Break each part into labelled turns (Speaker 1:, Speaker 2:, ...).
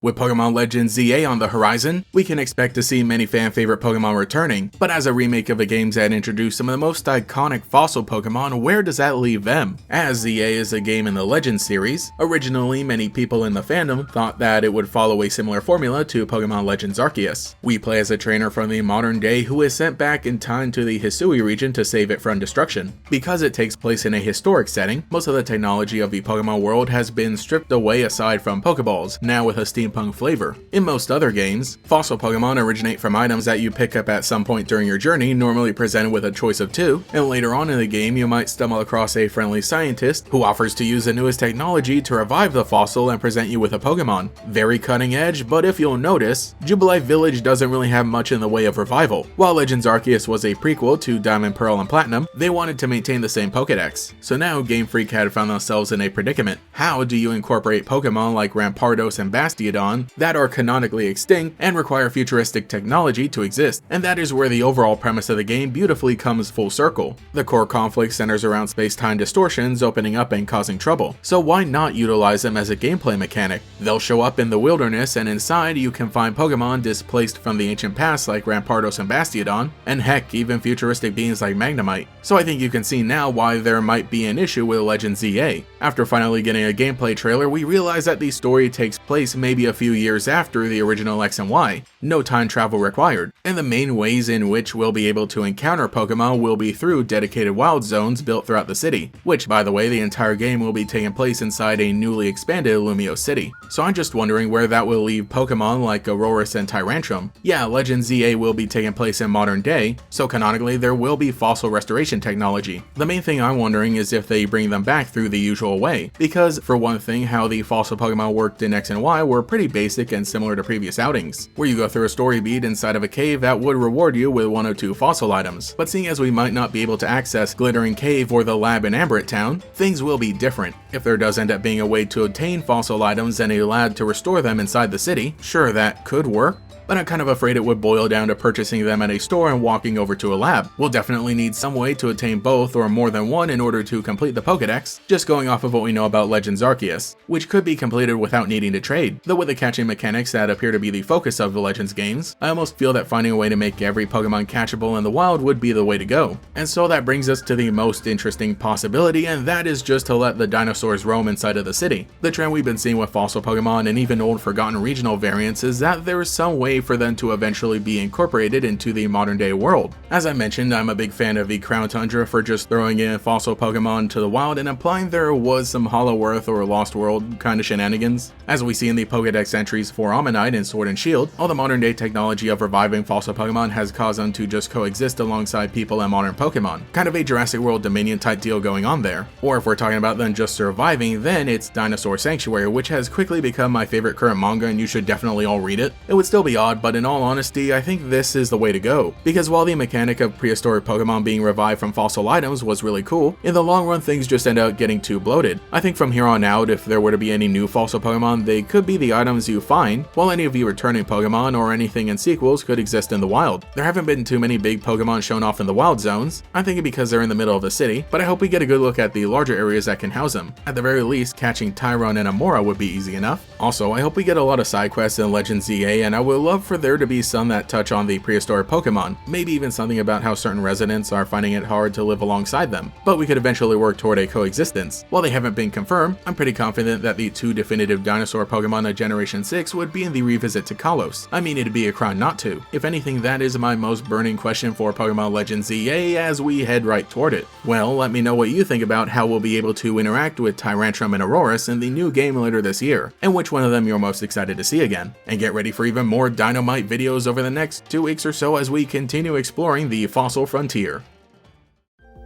Speaker 1: With Pokémon Legends ZA on the horizon, we can expect to see many fan-favorite Pokémon returning, but as a remake of a game that introduced some of the most iconic fossil Pokémon, where does that leave them? As ZA is a game in the Legends series, originally many people in the fandom thought that it would follow a similar formula to Pokémon Legends Arceus. We play as a trainer from the modern day who is sent back in time to the Hisui region to save it from destruction. Because it takes place in a historic setting, most of the technology of the Pokémon world has been stripped away aside from Pokeballs, now with a steampunk flavor. In most other games, fossil Pokemon originate from items that you pick up at some point during your journey, normally presented with a choice of two, and later on in the game you might stumble across a friendly scientist who offers to use the newest technology to revive the fossil and present you with a Pokemon. Very cutting edge, but if you'll notice, Jubilife Village doesn't really have much in the way of revival. While Legends Arceus was a prequel to Diamond, Pearl, and Platinum, they wanted to maintain the same Pokédex. So now Game Freak had found themselves in a predicament. How do you incorporate Pokemon like Rampardos and Bastiodon that are canonically extinct and require futuristic technology to exist? And that is where the overall premise of the game beautifully comes full circle. The core conflict centers around space-time distortions opening up and causing trouble, so why not utilize them as a gameplay mechanic? They'll show up in the wilderness, and inside you can find Pokemon displaced from the ancient past like Rampardos and Bastiodon, and heck, even futuristic beings like Magnemite. So I think you can see now why there might be an issue with Legends ZA. After finally getting a gameplay trailer, we realize that the story takes place maybe a few years after the original X and Y, no time travel required, and the main ways in which we'll be able to encounter Pokemon will be through dedicated wild zones built throughout the city, which, by the way, the entire game will be taking place inside a newly expanded Lumio City. So I'm just wondering where that will leave Pokemon like Aurorus and Tyrantrum. Yeah, Legends ZA will be taking place in modern day, so canonically there will be fossil restoration technology. The main thing I'm wondering is if they bring them back through the usual way, because for one thing, how the fossil Pokemon worked in X and Y were pretty basic and similar to previous outings, where you go through a story beat inside of a cave that would reward you with one or two fossil items. But seeing as we might not be able to access Glittering Cave or the lab in Ambrit Town, things will be different. If there does end up being a way to obtain fossil items and a lab to restore them inside the city, sure, that could work, but I'm kind of afraid it would boil down to purchasing them at a store and walking over to a lab. We'll definitely need some way to attain both or more than one in order to complete the Pokédex, just going off of what we know about Legends Arceus, which could be completed without needing to trade. Though with the catching mechanics that appear to be the focus of the Legends games, I almost feel that finding a way to make every Pokemon catchable in the wild would be the way to go. And so that brings us to the most interesting possibility, and that is just to let the dinosaurs roam inside of the city. The trend we've been seeing with fossil Pokemon and even old forgotten regional variants is that there is some way for them to eventually be incorporated into the modern day world. As I mentioned, I'm a big fan of the Crown Tundra for just throwing in fossil Pokemon to the wild and implying there was some Hollow Earth or Lost World kind of shenanigans. As we see in the Pokédex entries for Ammonite and Sword and Shield, all the modern day technology of reviving fossil Pokemon has caused them to just coexist alongside people and modern Pokemon. Kind of a Jurassic World Dominion type deal going on there. Or if we're talking about them just surviving, then it's Dinosaur Sanctuary, which has quickly become my favorite current manga and you should definitely all read it. It would still be odd, but in all honesty, I think this is the way to go, because while the mechanic of prehistoric Pokemon being revived from fossil items was really cool, in the long run things just end up getting too bloated. I think from here on out, if there were to be any new fossil Pokemon, they could be the items you find, while any of you returning Pokemon or anything in sequels could exist in the wild. There haven't been too many big Pokemon shown off in the wild zones, I'm thinking because they're in the middle of the city, but I hope we get a good look at the larger areas that can house them. At the very least, catching Tyrone and Amora would be easy enough. Also, I hope we get a lot of side quests in Legends ZA, and I would love for there to be some that touch on the prehistoric Pokemon, maybe even something about how certain residents are finding it hard to live alongside them, but we could eventually work toward a coexistence. While they haven't been confirmed, I'm pretty confident that the two definitive dinosaur Pokemon of Generation 6 would be in the revisit to Kalos. I mean, it'd be a crime not to. If anything, that is my most burning question for Pokemon Legends ZA as we head right toward it. Well, let me know what you think about how we'll be able to interact with Tyrantrum and Aurorus in the new game later this year, and which one of them you're most excited to see again. And get ready for even more Dynamite videos over the next 2 weeks or so as we continue exploring the fossil frontier.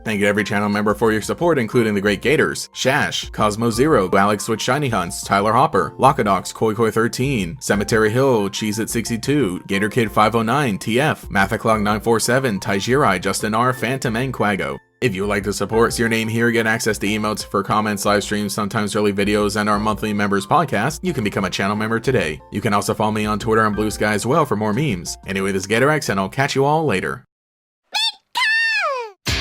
Speaker 1: Thank you to every channel member for your support, including the Great Gators, Shash, Cosmo Zero, Alex with Shiny Hunts, Tyler Hopper, Lockadox, Koi13, Cemetery Hill, Cheez-It62, Gator Kid 509, TF, Mathaclog947, Taijirai, Justin R, Phantom, and Quago. If you would like to support your name here, get access to emotes for comments, live streams, sometimes early videos, and our monthly members podcast, you can become a channel member today. You can also follow me on Twitter and Blue Sky as well for more memes. Anyway, this is GatorX, and I'll catch you all later.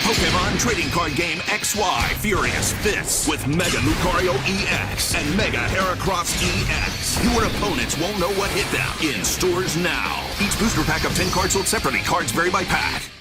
Speaker 2: Pokémon trading card game XY Furious Fists with Mega Lucario EX and Mega Heracross EX. Your opponents won't know what hit them. In stores now. Each booster pack of 10 cards sold separately. Cards vary by pack.